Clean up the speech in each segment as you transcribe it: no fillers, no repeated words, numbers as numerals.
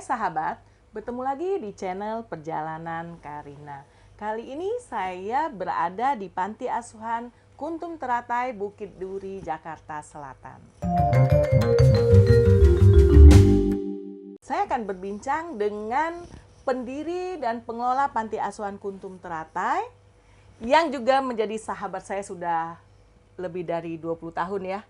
Hai sahabat, bertemu lagi di channel Perjalanan Karina. Kali ini saya berada di Panti Asuhan Kuntum Teratai, Bukit Duri, Jakarta Selatan. Saya akan berbincang dengan pendiri dan pengelola Panti Asuhan Kuntum Teratai yang juga menjadi sahabat saya sudah lebih dari 20 tahun ya.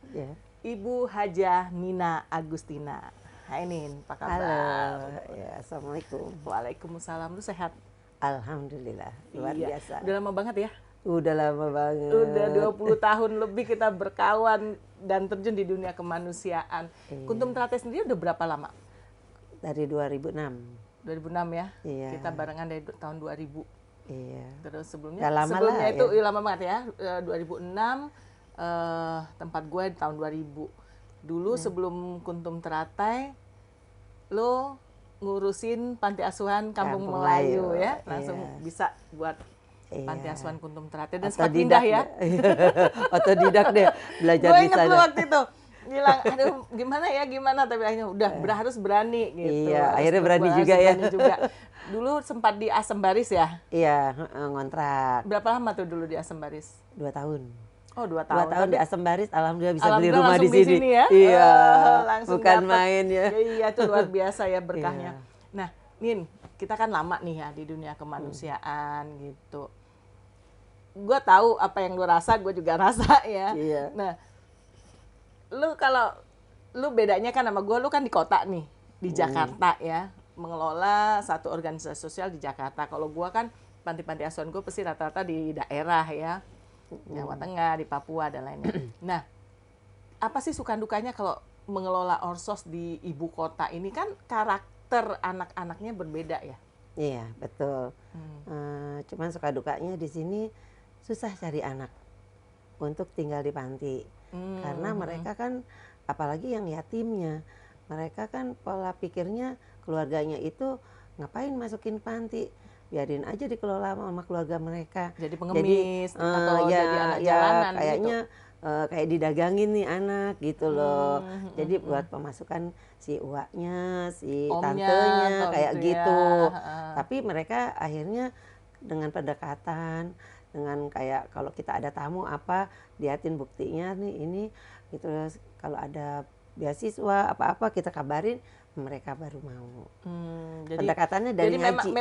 Ibu Hajah Nina Agustina. Hai Nin, apa kabar? Halo, ya, Assalamualaikum. Waalaikumsalam, lu sehat? Alhamdulillah, luar biasa. Udah lama banget ya? Udah lama banget. Udah 20 tahun lebih kita berkawan dan terjun di dunia kemanusiaan. Kuntum Teratai sendiri udah berapa lama? Dari 2006. 2006 ya? Iya. Kita barengan dari tahun 2000. Iya. Terus sebelumnya lah, itu ya. lama banget ya. 2006 tempat gue di tahun 2000. Dulu sebelum Kuntum Teratai, lo ngurusin Panti Asuhan Kampung Melayu ya, langsung bisa buat Panti Asuhan Kuntum Teratai dan sempat pindah ya. Otodidak deh, belajar Gue di inget sana. lu waktu itu bilang, aduh gimana, tapi akhirnya udah harus berani gitu. Iya, Harus akhirnya berani harus juga ya. berani juga. Dulu sempat di Asem Baris ya? Iya, ngontrak. Berapa lama tuh dulu di Asem Baris? 2 tahun. Oh, 2 2 tahun. tahun di Asem Baris, alhamdulillah bisa beli rumah langsung di sini. ya? Iya, langsung bukan dapet. main ya. Iya, itu luar biasa ya berkahnya. Iya. Nah, Nin, kita kan lama nih ya di dunia kemanusiaan gitu. Gue tahu apa yang lu rasa, gue juga rasa ya. Iya. Nah, lu bedanya kan sama gue, lu kan di kota nih, di Jakarta ya, mengelola satu organisasi sosial di Jakarta. Kalau gue kan panti-panti asuhan gue pasti rata-rata di daerah ya, Jawa Tengah, di Papua dan lainnya. Nah, apa sih suka dukanya kalau mengelola orsos di ibu kota ini? Kan karakter anak-anaknya berbeda ya. Iya, betul. Cuman suka dukanya di sini susah cari anak untuk tinggal di panti. Karena mereka kan, apalagi yang yatimnya, mereka kan pola pikirnya keluarganya itu ngapain masukin panti, biarin aja dikelola sama keluarga mereka. Jadi pengemis atau ya, jadi anak jalanan kayaknya gitu. Kayak didagangin nih anak gitu loh. Jadi buat pemasukan si uaknya, si Omnya, tantenya kayak gitu gitu. ya. Tapi mereka akhirnya dengan pendekatan, dengan kayak kalau kita ada tamu apa, liatin buktinya nih ini gitu. Kalau ada beasiswa apa-apa kita kabarin, mereka baru mau. Pendekatannya dari ngaji.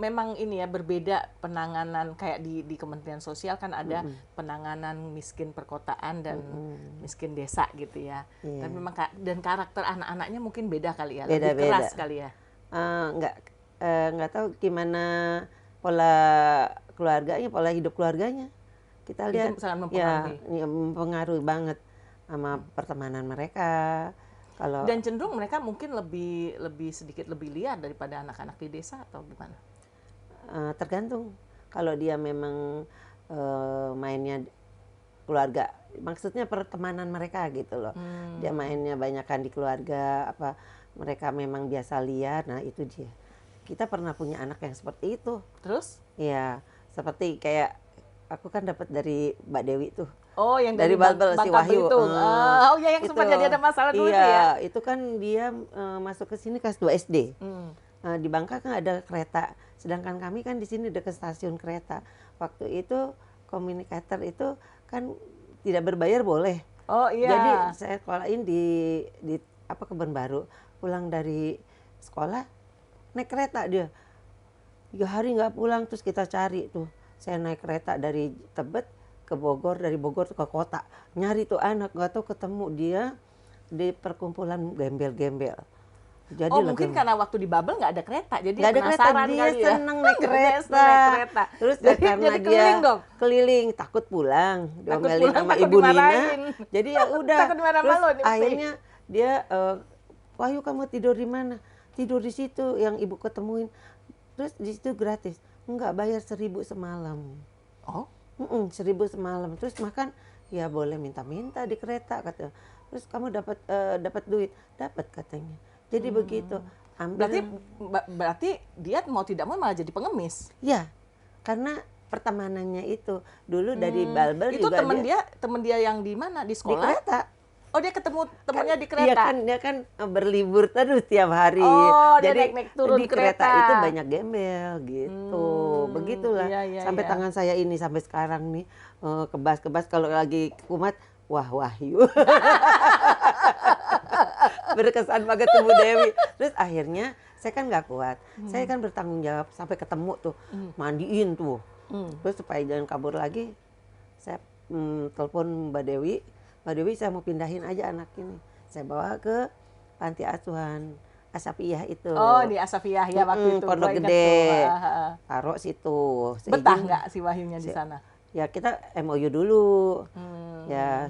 Memang ini ya berbeda penanganan kayak di Kementerian Sosial kan ada penanganan miskin perkotaan dan miskin desa gitu ya. Iya. Tapi memang dan karakter anak-anaknya mungkin beda kali ya, Beda, lebih keras kali ya. Nggak tahu gimana pola keluarganya, pola hidup keluarganya. Kita lihat Itu sangat mempengaruhi. ya mempengaruhi banget sama pertemanan mereka. Kalau Dan cenderung mereka mungkin sedikit lebih liar daripada anak-anak di desa atau gimana? tergantung. Kalau dia memang mainnya keluarga, maksudnya pertemanan mereka gitu loh. Dia mainnya banyakan di keluarga, apa mereka memang biasa liar. Nah itu dia. Kita pernah punya anak yang seperti itu. Terus? Iya, seperti kayak aku kan dapat dari Mbak Dewi tuh. Oh, yang dari Balbel si Wahyu. Oh ya, yang sempat jadi ada masalah dulu itu ya. Iya, itu kan dia masuk ke sini kelas 2 SD. Di Bangka kan ada kereta, sedangkan kami kan di sini dekat stasiun kereta. Waktu itu komunikator itu kan tidak berbayar boleh. Oh iya. Jadi saya sekolahin di Kebon Baru. Pulang dari sekolah naik kereta dia. 3 hari nggak pulang, terus kita cari tuh. Saya naik kereta dari Tebet ke Bogor, dari Bogor ke kota. Nyari tuh anak, nggak tahu ketemu dia di perkumpulan gembel-gembel. Jadi mungkin karena waktu di Babel nggak ada kereta, jadi nggak ada kereta, penasaran dia kali ya. seneng naik kereta. Terus Jadi karena dia keliling dong. keliling, takut pulang, diomelin pulang, sama takut Ibu Nina. dimarahin. Jadi ya udah. Takut dimarahin Terus sama lo, nih, akhirnya dia, Wahyu kamu tidur di mana? Tidur di situ yang ibu ketemuin. Terus di situ gratis, enggak bayar 1.000 semalam. Oh? 1.000 semalam. Terus makan ya boleh minta-minta di kereta katanya. Terus kamu dapat duit, dapat katanya. Jadi begitu. Berarti dia mau tidak mau malah jadi pengemis. Ya, karena pertemanannya itu dulu dari Balbel itu juga teman dia yang di mana, di sekolah? di kereta. Oh, dia temunya di Dia kereta. kan berlibur terus tiap hari. Oh, dia Jadi naik turun di kereta kereta. itu banyak gembel gitu. Begitulah Iya, iya, sampai iya. tangan saya ini sampai sekarang nih kebas-kebas kalau lagi kumat. Wah, Wahyu. Berkesan banget tuh Bu Dewi. Terus akhirnya saya kan nggak kuat. Saya kan bertanggung jawab sampai ketemu tuh. Mandiin tuh. Terus supaya jangan kabur lagi, saya telepon Mbak Dewi. Mbak Dewi, saya mau pindahin aja anak ini. Saya bawa ke panti asuhan Asapiyah itu. Oh, di Asafiyah ya waktu itu. Pondok Gua ingat Gede. tuh. Taruh situ. Betah nggak si Wahyunya di sana? Ya kita MOU dulu. Hmm. Ya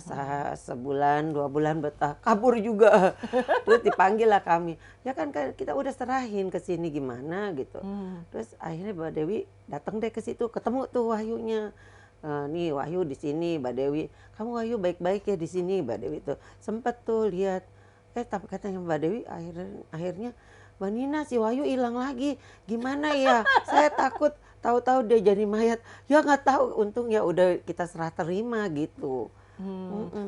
sebulan, 2 bulan betah. Kabur juga. Terus dipanggil lah kami. Ya kan kita udah serahin ke sini gimana gitu. Terus akhirnya Mbak Dewi datang deh ke situ. Ketemu tuh Wahyunya. Nih Wahyu di sini, Mbak Dewi. Kamu Wahyu baik-baik ya di sini, Mbak Dewi tuh. Sempet tuh lihat. Tapi katanya Mbak Dewi akhirnya Mbak Nina si Wahyu hilang lagi. Gimana ya? Saya takut tahu-tahu dia jadi mayat. Ya nggak tahu. Untung ya udah kita serah terima gitu.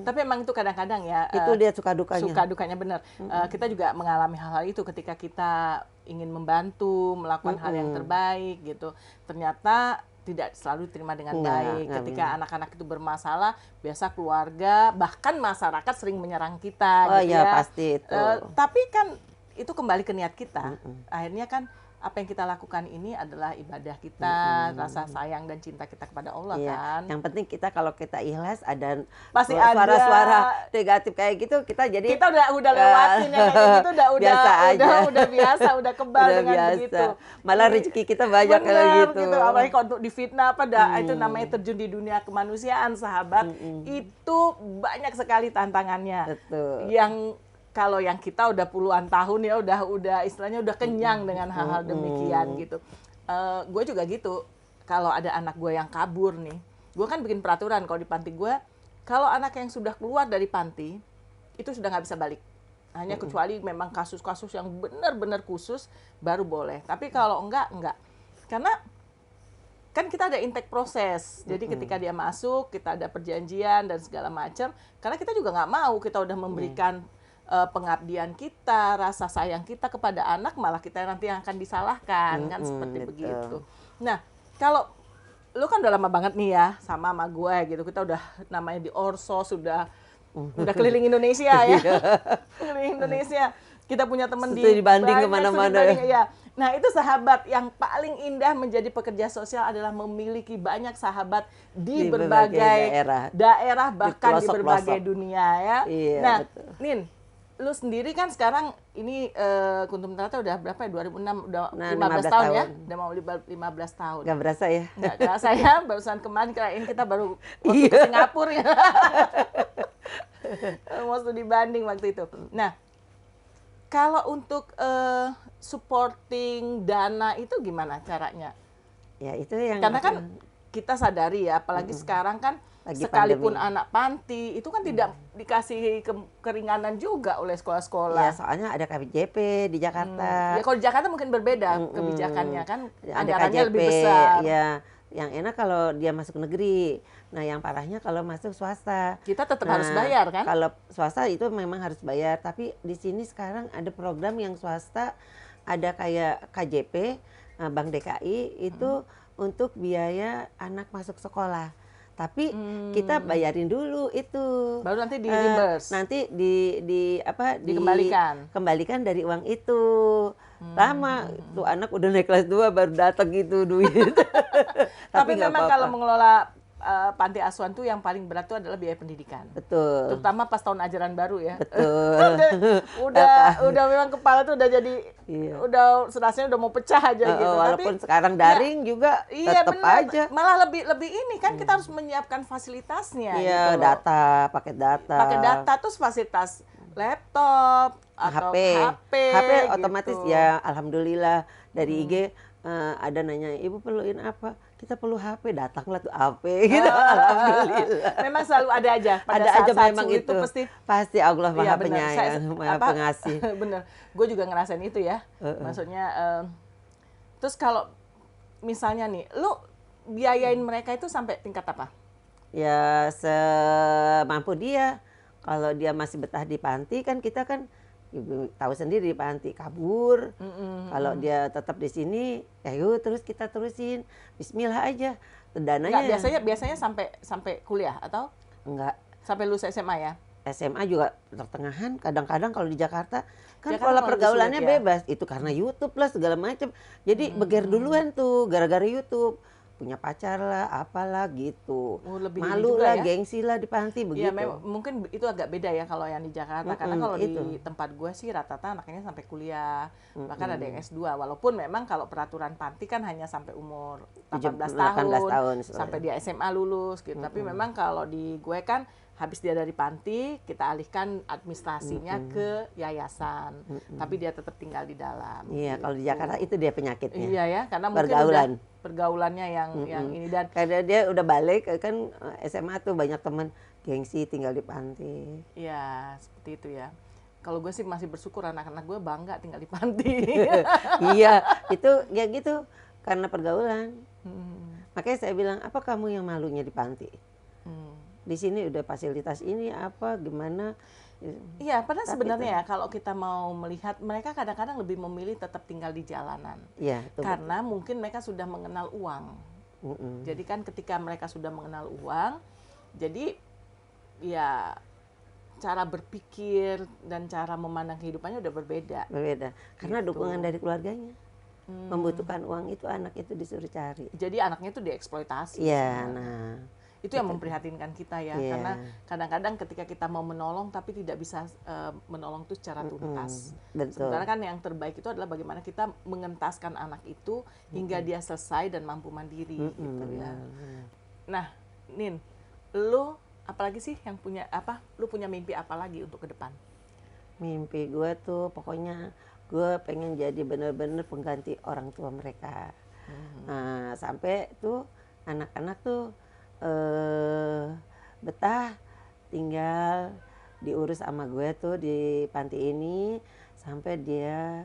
Tapi emang itu kadang-kadang ya. Itu dia suka dukanya. Suka dukanya benar. Kita juga mengalami hal-hal itu ketika kita ingin membantu, melakukan hal yang terbaik gitu. Ternyata tidak selalu diterima dengan baik. Ketika anak-anak itu bermasalah, biasa keluarga, bahkan masyarakat sering menyerang kita. Oh gitu iya ya. pasti itu. Tapi kan itu kembali ke niat kita. Akhirnya kan apa yang kita lakukan ini adalah ibadah kita, rasa sayang dan cinta kita kepada Allah Iya. kan. Yang penting kita kalau kita ikhlas ada Pasti ada suara-suara negatif kayak gitu kita jadi kita udah lewatin ya kayak gitu biasa aja. udah biasa udah kebal Udah dengan biasa. begitu. Malah rezeki kita banyak kayak Bener, gitu. Apalagi kalau untuk difitnah apa itu namanya terjun di dunia kemanusiaan sahabat itu banyak sekali tantangannya. Betul. Yang kalau yang kita udah puluhan tahun ya udah istilahnya udah kenyang dengan hal-hal demikian gitu. Gue juga gitu. Kalau ada anak gue yang kabur nih, gue kan bikin peraturan kalau di panti gue, kalau anak yang sudah keluar dari panti itu sudah nggak bisa balik. Hanya kecuali memang kasus-kasus yang benar-benar khusus baru boleh. Tapi kalau enggak. Karena kan kita ada intake proses. Jadi ketika dia masuk, kita ada perjanjian dan segala macam. Karena kita juga nggak mau kita udah memberikan pengabdian kita, rasa sayang kita kepada anak, malah kita nanti yang akan disalahkan, kan seperti betul. begitu. Nah, kalau lu kan udah lama banget nih ya sama gue gitu, kita udah namanya di Orso udah keliling Indonesia ya, keliling Indonesia. Kita punya teman di dibanding banyak kemana-mana studi banding, ya. Nah itu sahabat yang paling indah menjadi pekerja sosial adalah memiliki banyak sahabat di berbagai daerah bahkan di berbagai dunia ya. Iya, nah, betul. Nin, lu sendiri kan sekarang ini Kuntum Tata udah berapa ya? 2006 udah 15 tahun ya? Udah mau 15 tahun. Gak berasa ya? Gak kerasa ya, barusan kemarin kirain kita baru waktu ke Singapura ya. Mau studi banding waktu itu. Nah, kalau untuk supporting dana itu gimana caranya? Ya itu yang Karena kan kita sadari ya, apalagi sekarang kan lagi sekalipun pandemi. anak panti itu kan tidak dikasih keringanan juga oleh sekolah-sekolah. Ya soalnya ada KJP di Jakarta. Ya kalau di Jakarta mungkin berbeda kebijakannya kan, Ada anggarannya KJP, lebih besar. ya yang enak kalau dia masuk negeri. Nah yang parahnya kalau masuk swasta. Kita tetap harus bayar kan? Kalau swasta itu memang harus bayar. Tapi di sini sekarang ada program yang swasta, ada kayak KJP, Bank DKI itu untuk biaya anak masuk sekolah. Tapi kita bayarin dulu itu. Baru nanti di reimburse. Nanti dikembalikan dari uang itu. Lama tuh anak udah naik kelas 2 baru datang gitu duit. Tapi nggak memang apa-apa. kalau mengelola panti asuhan tuh yang paling berat tuh adalah biaya pendidikan. Betul. Terutama pas tahun ajaran baru ya. Betul. udah memang kepala tuh udah jadi udah rasanya udah mau pecah aja gitu. Walaupun Tapi sekarang daring juga iya tetap benar. aja. Malah lebih ini kan kita harus menyiapkan fasilitasnya Iya, gitu loh. paket data. Pakai data terus fasilitas laptop atau HP gitu. otomatis ya alhamdulillah dari IG ada nanya ibu perluin apa, kita perlu HP, datanglah tuh HP gitu. Alhamdulillah. Memang selalu ada aja pada Ada saat aja memang sulit itu pasti Allah Iya, Maha benar. Penyayang, Maha Pengasih. Bener, gue juga ngerasain itu ya. Maksudnya, terus kalau misalnya nih, lu biayain mereka itu sampai tingkat apa? Ya semampu dia. Kalau dia masih betah di panti kan kita kan ibu tahu sendiri di panti kabur. Kalau dia tetap di sini, ya yuk terus kita terusin. Bismillah aja. Enggak, Dananya biasanya sampai kuliah atau enggak. sampai lulus SMA ya? SMA juga pertengahan, kadang-kadang kalau di Jakarta kan Jakarta pola malah lebih pergaulannya sulit ya? bebas. Itu karena YouTube lah segala macam. Jadi beger duluan tuh gara-gara YouTube. Punya pacar lah, apalah gitu. Oh, lebih ini Malu juga lah, ya? gengsi lah di panti Ya, begitu. mungkin itu agak beda ya kalau yang di Jakarta. Karena kalau itu. di tempat gue sih rata-rata anaknya sampai kuliah. Bahkan ada yang S2. Walaupun memang kalau peraturan panti kan hanya sampai umur 18 tahun. Sampai dia SMA lulus gitu. Tapi memang kalau di gue kan habis dia dari panti, kita alihkan administrasinya ke yayasan. Tapi dia tetap tinggal di dalam. Iya, gitu. kalau di Jakarta itu dia penyakitnya. Iya ya, karena mungkin Pergaulan. udah pergaulannya yang ini dan Karena dia udah balik kan SMA tuh banyak teman gengsi tinggal di panti. ya seperti itu ya. Kalau gue sih masih bersyukur anak-anak gue bangga tinggal di panti. Iya, itu ya gitu karena pergaulan. Makanya saya bilang, apa kamu yang malunya di panti? Di sini udah fasilitas ini apa gimana? Iya, padahal Tapi sebenarnya ya kalau kita mau melihat mereka kadang-kadang lebih memilih tetap tinggal di jalanan. Iya, itu. Karena mungkin mereka sudah mengenal uang. Jadi kan ketika mereka sudah mengenal uang, jadi ya cara berpikir dan cara memandang kehidupannya udah berbeda. Berbeda. Karena Gitu. dukungan dari keluarganya. Membutuhkan uang itu anak itu disuruh cari. Jadi anaknya itu dieksploitasi. Iya, sebenarnya. nah. Itu yang memprihatinkan kita ya, Iya. karena kadang-kadang ketika kita mau menolong tapi tidak bisa menolong itu secara tuntas. Betul. Sementara kan yang terbaik itu adalah bagaimana kita mengentaskan anak itu hingga dia selesai dan mampu mandiri gitu ya. Nah, Nin, lu apalagi sih yang punya apa? Lu punya mimpi apa lagi untuk ke depan? Mimpi gue tuh pokoknya gue pengen jadi bener-bener pengganti orang tua mereka. Nah, sampai tuh anak-anak tuh betah tinggal diurus sama gue tuh di panti ini sampai dia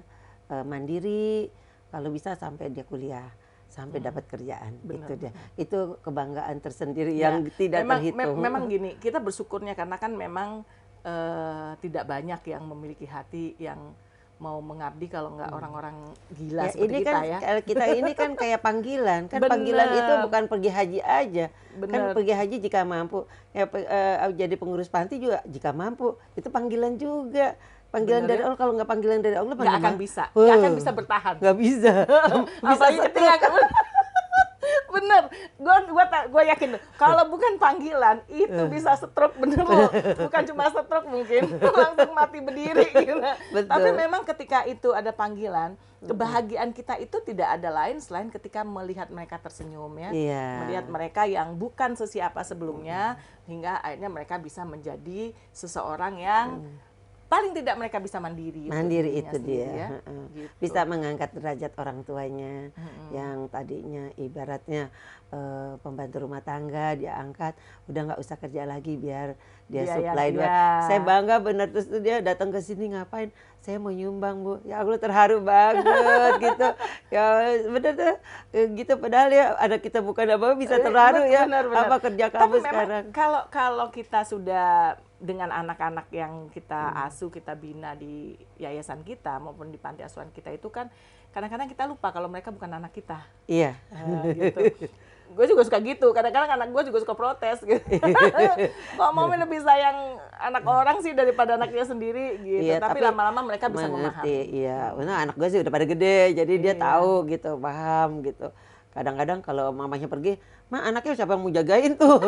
mandiri, kalau bisa sampai dia kuliah, sampai dapat kerjaan. Itu dia. Itu kebanggaan tersendiri yang tidak terhitung. Memang gini, kita bersyukurnya karena kan memang tidak banyak yang memiliki hati yang mau mengabdi kalau nggak orang-orang gila Ya, seperti ini kita kan, ya. kita ini kan kayak panggilan. Kan Bener. panggilan itu bukan pergi haji aja. Kan Bener. pergi haji jika mampu. Ya, jadi pengurus panti juga jika mampu. Itu panggilan juga. Panggilan Bener dari ya? Allah. Kalau nggak panggilan dari Allah, Nggak akan bisa, nggak akan bisa bertahan. Nggak bisa. Bisa Apalagi ketika bener, gue yakin kalau bukan panggilan itu bisa stroke bener loh, bukan cuma stroke mungkin langsung mati berdiri gitu. Betul. Tapi memang ketika itu ada panggilan, kebahagiaan kita itu tidak ada lain selain ketika melihat mereka tersenyum ya, Iya. melihat mereka yang bukan sesiapa sebelumnya hingga akhirnya mereka bisa menjadi seseorang yang paling tidak mereka bisa mandiri. untuk Mandiri dirinya itu sendiri dia. ya. Gitu. Bisa mengangkat derajat orang tuanya yang tadinya ibaratnya pembantu rumah tangga dia angkat, udah nggak usah kerja lagi biar dia Biaya supply dia. dua. Saya bangga bener, terus tuh dia datang ke sini ngapain? Saya mau nyumbang Bu. Ya Allah terharu banget gitu. Ya bener tuh gitu, padahal ya ada kita bukan apa bisa terharu ya. Benar. Apa kerja Tapi kamu memang sekarang? kalau kita sudah dengan anak-anak yang kita asuh, kita bina di yayasan kita maupun di panti asuhan kita itu kan kadang-kadang kita lupa kalau mereka bukan anak kita. Iya. Gitu. Gue juga suka gitu. Kadang-kadang anak gue juga suka protes gitu. Kok Mami lebih sayang anak orang sih daripada anaknya sendiri gitu. Iya, tapi lama-lama mereka bisa memahami. Iya, nah, anak gue sih udah pada gede, jadi dia tahu gitu, paham gitu. Kadang-kadang kalau mamanya pergi, "Ma, anaknya siapa yang mau jagain tuh?"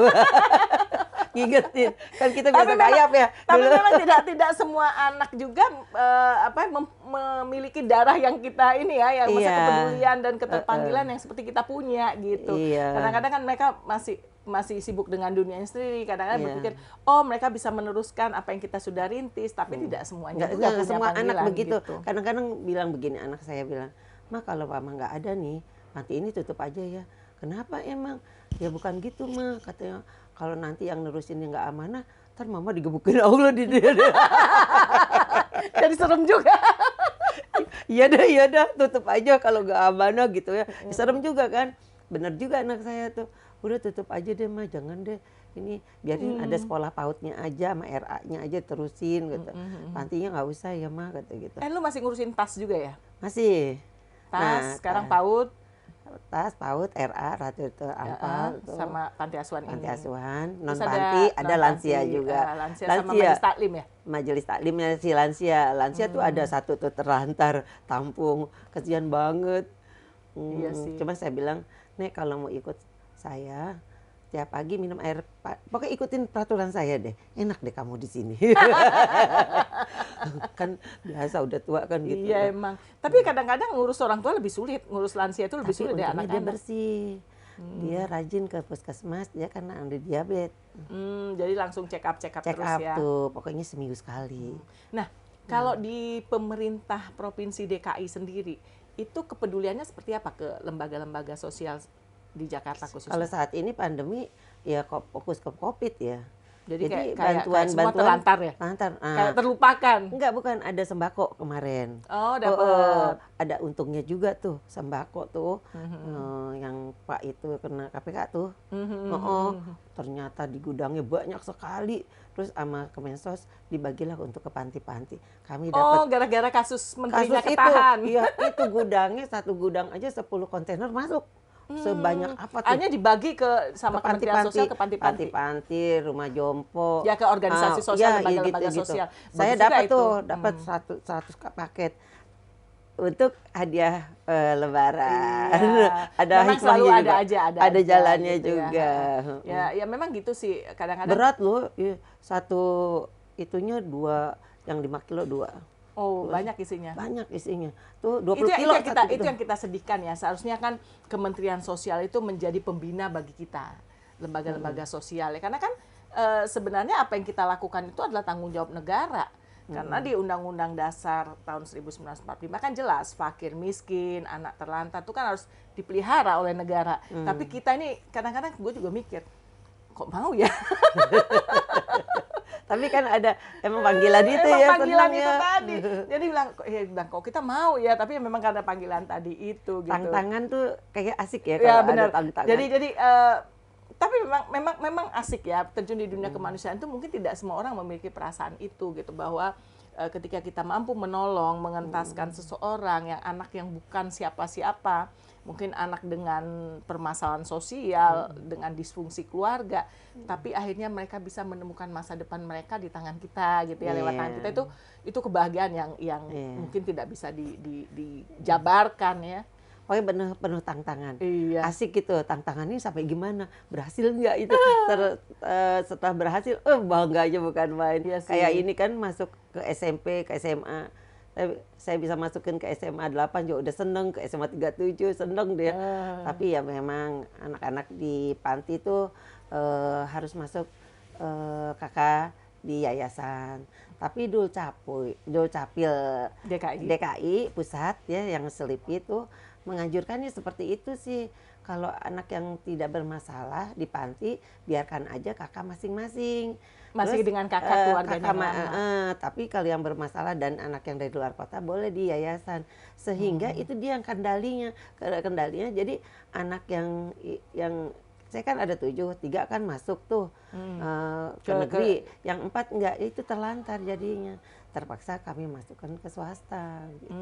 Ngingetin, kan kita biasa gayap ya. Tapi dulu. memang tidak semua anak juga memiliki darah yang kita ini ya, yang masa Iya. kepedulian dan keterpanggilan yang seperti kita punya gitu. Iya. Kadang-kadang kan mereka masih sibuk dengan dunianya sendiri. Kadang-kadang Iya. berpikir, oh mereka bisa meneruskan apa yang kita sudah rintis, tapi tidak semuanya juga Nggak punya semua anak panggilan begitu. gitu. Kadang-kadang bilang begini, anak saya bilang, "Ma, kalau mama nggak ada nih, panti ini tutup aja ya." "Kenapa emang?" "Ya bukan gitu, Ma," katanya. "Kalau nanti yang nerusinnya nggak amanah, ntar mama digebukin Allah di dia." Jadi serem juga. Iya dah, tutup aja kalau nggak amanah gitu ya. Serem juga kan. Bener juga anak saya tuh. Udah tutup aja deh, Ma, jangan deh. ini biarin ada sekolah PAUD-nya aja sama RA-nya aja terusin gitu. Pantinya nggak usah ya mah kata gitu. Lu masih ngurusin tas juga ya? Masih. Tas, sekarang PAUD, Tas, PAUD, RA, Ratu itu Ampal, sama panti asuhan panti ini. asuhan, non Terus panti, ada non-panti, lansia juga. lansia sama majelis taklim ya? Majelis taklimnya si lansia. Lansia tuh ada satu tuh terlantar, tampung, kesian banget. Iya sih. Cuma saya bilang, Nek kalau mau ikut saya tiap pagi minum air, pokoknya ikutin peraturan saya deh. Enak deh kamu di sini. Kan biasa udah tua kan gitu. Iya emang. Tapi kadang-kadang ngurus orang tua lebih sulit, ngurus lansia itu lebih sulit deh untungnya dia anak-anak. bersih. Dia rajin ke puskesmas, dia karena ada diabetes. Jadi langsung check up Check terus up ya. tuh, pokoknya seminggu sekali. Nah, kalau di pemerintah Provinsi DKI sendiri, itu kepeduliannya seperti apa ke lembaga-lembaga sosial di Jakarta khususnya? Kalau saat ini pandemi ya fokus ke COVID ya. Jadi kayak semua terlantar ya? Terlantar. Kayak terlupakan? Enggak, bukan. Ada sembako kemarin. Oh, dapat. Ada untungnya juga tuh, sembako tuh. Yang Pak itu kena KPK tuh. Ternyata di gudangnya banyak sekali. Terus sama Kemensos dibagilah untuk ke panti-panti. Kami dapat. Oh, gara-gara kasus menterinya kasus ketahan. Iya, itu gudangnya, satu gudang aja 10 kontainer masuk. Sebanyak apa tuh? Hanya dibagi sama Kementerian Sosial ke panti-panti. Panti-panti, rumah jompo. Ya ke organisasi sosial, lembaga-lembaga gitu. sosial. Saya dapat tuh, dapat 100 paket untuk hadiah Lebaran. Iya. Ada memang selalu juga. ada jalannya gitu juga. Ya memang gitu sih kadang-kadang. Berat loh, satu itunya 2, yang 5 kilo 2. Oh, banyak isinya. Banyak isinya. Tuh 20 kilo. Itu yang kita sedihkan ya. Seharusnya kan Kementerian Sosial itu menjadi pembina bagi kita, lembaga-lembaga sosial ya. Karena kan sebenarnya apa yang kita lakukan itu adalah tanggung jawab negara. Karena di Undang-Undang Dasar tahun 1945 kan jelas fakir miskin, anak terlantar itu kan harus dipelihara oleh negara. Tapi kita ini kadang-kadang gue juga mikir, kok mau ya? Tapi kan ada emang panggilan itu emang ya, panggilan itu ya. tadi. Jadi bilang kok kita mau ya, tapi memang karena panggilan tadi itu gitu. Tantangan tuh kayak asik ya Ya kalau benar. ada tantangan. Jadi tapi memang asik ya terjun di dunia kemanusiaan itu mungkin tidak semua orang memiliki perasaan itu gitu bahwa ketika kita mampu menolong, mengentaskan seseorang yang anak yang bukan siapa-siapa, mungkin anak dengan permasalahan sosial, dengan disfungsi keluarga, tapi akhirnya mereka bisa menemukan masa depan mereka di tangan kita gitu ya, lewat tangan kita, itu kebahagiaan yang mungkin tidak bisa dijabarkan ya. Pokoknya penuh tantangan. Iya. Asik gitu, tantangannya sampai gimana, berhasil nggak itu. Setelah berhasil, bangga aja bukan main. Iya sih. Kayak ini kan masuk ke SMP, ke SMA. Saya bisa masukin ke SMA 8 juga udah seneng, ke SMA 37 seneng dia. Tapi ya memang anak-anak di panti itu harus masuk kakak di yayasan. Tapi Dul Capil DKI pusat ya yang Selipi itu menganjurkannya seperti itu sih. Kalau anak yang tidak bermasalah di panti, biarkan aja kakak masing-masing. Masih dengan kakak keluarganya tapi kalau yang bermasalah dan anak yang dari luar kota boleh di yayasan. Sehingga itu dia yang kendalinya. Jadi anak yang saya kan ada 7, 3 kan masuk tuh ke negeri. Yang 4 enggak, itu terlantar jadinya. Terpaksa kami masukkan ke swasta gitu.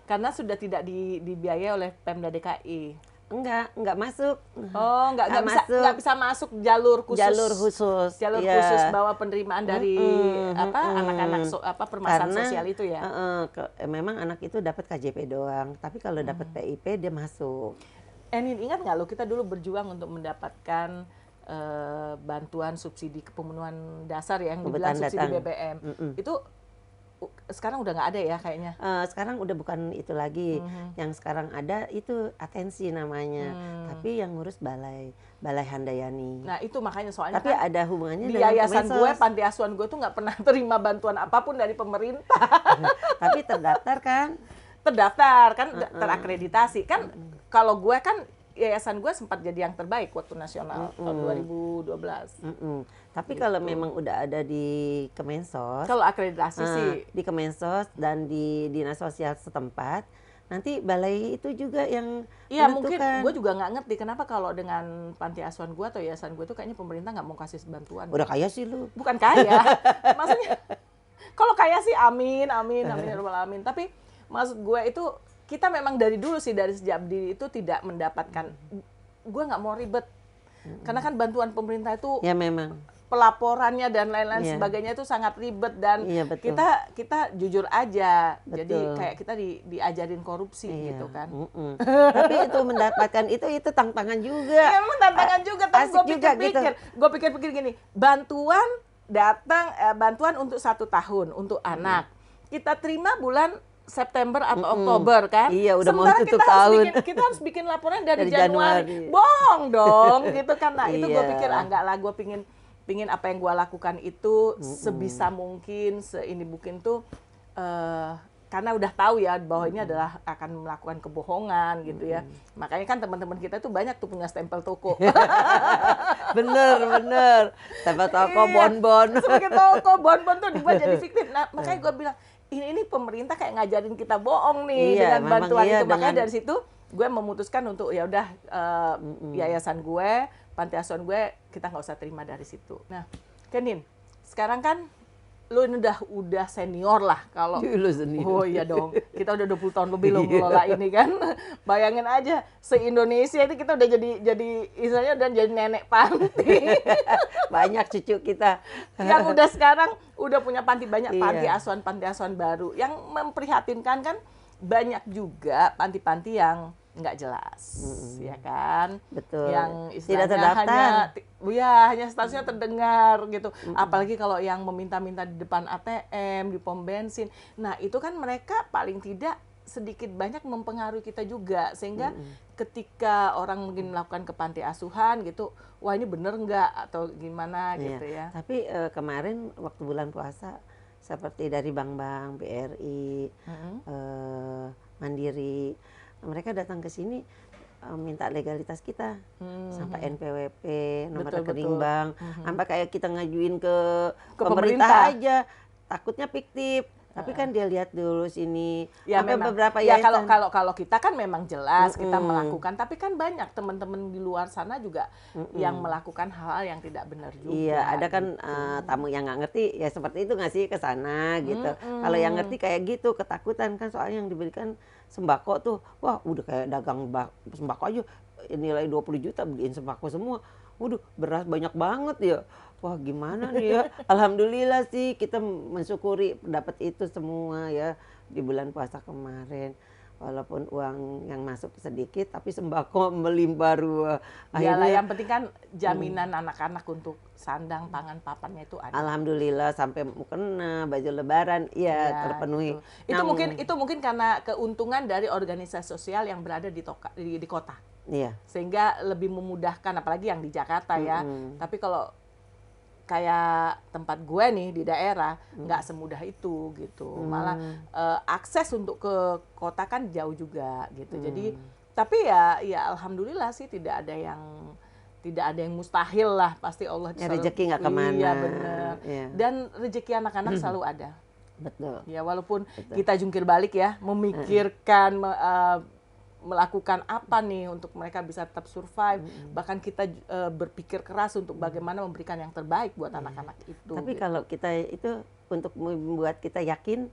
Karena sudah tidak dibiayai oleh Pemda DKI. Enggak masuk. Oh, enggak bisa masuk jalur khusus. Jalur khusus bahwa penerimaan dari anak-anak permasalahan sosial itu ya. Memang anak itu dapat KJP doang, tapi kalau dapat PIP dia masuk. Ingat nggak lo, kita dulu berjuang untuk mendapatkan bantuan subsidi kepemenuhan dasar ya, yang dibilang subsidi BBM. Itu sekarang udah nggak ada ya kayaknya. Sekarang udah bukan itu lagi. Yang sekarang ada itu atensi namanya. Tapi yang ngurus Balai Handayani. Nah itu makanya soalnya tapi kan ada hubungannya di dengan yayasan gue, panti asuhan gue tuh nggak pernah terima bantuan apapun dari pemerintah. Tapi terdaftar kan? Terdaftar kan, terakreditasi kan. Kalau gue kan yayasan gue sempat jadi yang terbaik waktu nasional tahun 2012. Tapi kalau memang udah ada di Kemensos, kalau akreditasi sih di Kemensos dan di dinas sosial setempat, nanti balai itu juga yang Iya, mungkin menentukan. gue juga nggak ngerti kenapa kalau dengan panti asuhan gue atau yayasan gue tuh kayaknya pemerintah nggak mau kasih bantuan. Udah kaya sih lu. Bukan kaya, maksudnya kalau kaya sih amin, amin, amin, ya rabbal alamin. Tapi maksud gue itu kita memang dari dulu sih, dari sejak berdiri itu tidak mendapatkan, gue nggak mau ribet. Karena kan bantuan pemerintah itu Ya memang. pelaporannya dan lain-lain Iya. sebagainya itu sangat ribet dan Iya, betul. kita jujur aja. Jadi Betul. kayak kita diajarin korupsi Iya. gitu kan. Tapi itu mendapatkan itu tantangan juga. Ya, emang tantangan juga, tapi Asik gue juga pikir-pikir, gitu. gue pikir-pikir gini, bantuan datang, bantuan untuk 1 tahun untuk anak, kita terima bulan September atau Oktober kan? Iya, udah mau Sementara tutup kita harus tahun. kita harus bikin laporan dari Dari Januari. Januari. Bohong dong, gitu kan? Nah itu gue Iya. pikir enggak lah, gue pingin apa yang gue lakukan itu sebisa mungkin, seini mungkin tuh. Karena udah tahu ya bahwa ini adalah akan melakukan kebohongan gitu ya. Makanya kan teman-teman kita tuh banyak tuh punya stempel toko. Bener. Tempat toko bonbon. Sebagai toko bonbon tuh dibuat jadi fiktif. Nah, makanya gue bilang ini pemerintah kayak ngajarin kita bohong nih Iya, dengan memang bantuan iya, itu. Makanya dengan- dari situ gue memutuskan untuk ya udah yayasan gue, panti asuhan gue kita nggak usah terima dari situ. Nah, Kenin, sekarang kan lu ini udah senior lah kalau Lu sendiri. oh iya dong, kita udah 20 tahun lebih loh mengelola ini kan. Bayangin aja se-Indonesia ini kita udah jadi istilahnya udah jadi nenek panti. Banyak cucu kita. Yang udah sekarang udah punya banyak Iya. panti asuhan baru. Yang memprihatinkan kan banyak juga panti-panti yang nggak jelas, ya kan? Betul. Yang Tidak istilahnya terdaftar. hanya statusnya terdengar gitu. Apalagi kalau yang meminta-minta di depan ATM, di pom bensin. Nah itu kan mereka paling tidak sedikit banyak mempengaruhi kita juga, sehingga ketika orang mungkin melakukan ke panti asuhan gitu, wah ini bener nggak atau gimana Iya. gitu ya. Tapi kemarin waktu bulan puasa seperti dari bank-bank, BRI, Mandiri, mereka datang ke sini minta legalitas kita sampai NPWP, nomor Betul, rekening betul. bank, sampai kayak kita ngajuin ke Ke pemerintah pemerintah. aja, takutnya fiktif. Tapi kan dia lihat dulu sini, Ya sampai memang. beberapa Ya yayasan. kalau kita kan memang jelas kita melakukan, tapi kan banyak teman-teman di luar sana juga yang melakukan hal-hal yang tidak benar juga. Iya, ada kan gitu. tamu yang nggak ngerti, ya seperti itu nggak sih ke sana gitu. Kalau yang ngerti kayak gitu, ketakutan kan soalnya yang diberikan sembako tuh, wah udah kayak dagang sembako aja nilai 20 juta beliin sembako semua. Waduh, beras banyak banget ya. Wah gimana nih ya. Alhamdulillah sih kita mensyukuri dapat itu semua ya di bulan puasa kemarin. Walaupun uang yang masuk sedikit, tapi sembako melimpah ruah. Iyalah, yang penting kan jaminan anak-anak untuk sandang, pangan, papannya itu ada. Alhamdulillah sampai mukena, baju lebaran, iya Ya, terpenuhi. gitu. Namun- Itu mungkin karena keuntungan dari organisasi sosial yang berada di kota. Iya, Sehingga lebih memudahkan, apalagi yang di Jakarta ya. Tapi kalau kayak tempat gue nih di daerah nggak semudah itu gitu, malah akses untuk ke kota kan jauh juga gitu. Jadi tapi ya alhamdulillah sih tidak ada yang mustahil lah, pasti Allah Ya, selalu- rezeki nggak kemana. Iya benar. Iya. Dan rezeki anak-anak selalu ada. betul. Ya walaupun kita jungkir balik ya, memikirkan melakukan apa nih untuk mereka bisa tetap survive, bahkan kita berpikir keras untuk bagaimana memberikan yang terbaik buat anak-anak itu. Tapi gitu. kalau kita itu untuk membuat kita yakin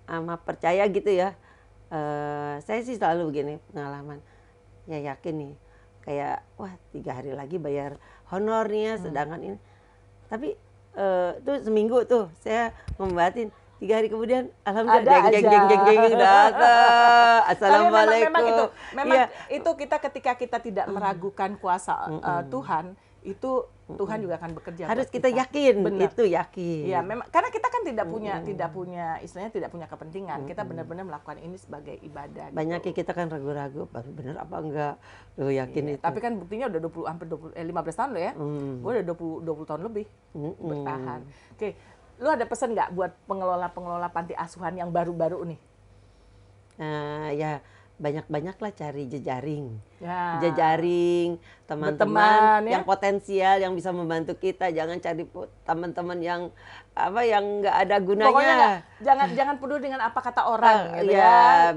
sama percaya gitu ya, saya sih selalu begini pengalaman, ya yakin nih, kayak wah 3 hari lagi bayar honornya, sedangkan ini, tapi itu seminggu tuh saya membatin. 3 hari kemudian, alhamdulillah, Ada jeng datang. Assalamualaikum. Tapi memang Iya. itu kita ketika tidak meragukan kuasa Tuhan, itu Tuhan juga akan bekerja. Harus buat kita yakin, Benar. itu yakin. Iya, memang karena kita kan tidak punya istilahnya tidak punya kepentingan. Kita benar-benar melakukan ini sebagai ibadah. Banyak gitu. kita kan ragu-ragu, bener apa enggak, lu yakin Iya, itu. tapi kan buktinya udah 15 tahun loh ya. Gue udah 20 tahun lebih bertahan. Oke, lu ada pesan nggak buat pengelola panti asuhan yang baru-baru nih? Ya banyak-banyaklah cari jejaring. Ya. Jejaring Berteman, teman-teman ya. yang potensial yang bisa membantu kita. Jangan cari teman-teman yang yang nggak ada gunanya. Pokoknya jangan peduli dengan apa kata orang gitu Ya,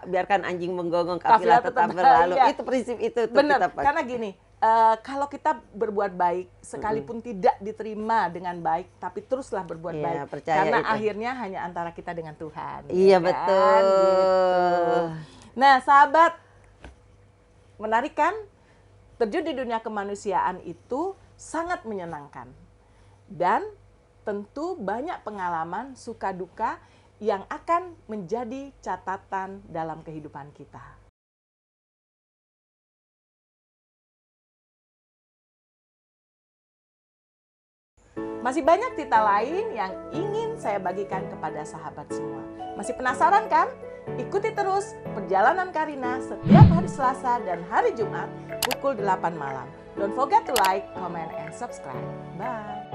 biarkan anjing menggonggong kafilah tetap berlalu. iya. Itu prinsip itu tuh Bener, kita pakai. karena gini, kalau kita berbuat baik sekalipun tidak diterima dengan baik, tapi teruslah berbuat Iya, baik, percaya karena itu. akhirnya hanya antara kita dengan Tuhan. Iya, ya kan? betul. Gitu. Nah, sahabat, menarik kan? Terjun di dunia kemanusiaan itu sangat menyenangkan. Dan tentu banyak pengalaman suka duka yang akan menjadi catatan dalam kehidupan kita. Masih banyak cerita lain yang ingin saya bagikan kepada sahabat semua. Masih penasaran kan? Ikuti terus perjalanan Karina setiap hari Selasa dan hari Jumat pukul 8 malam. Don't forget to like, comment, and subscribe. Bye!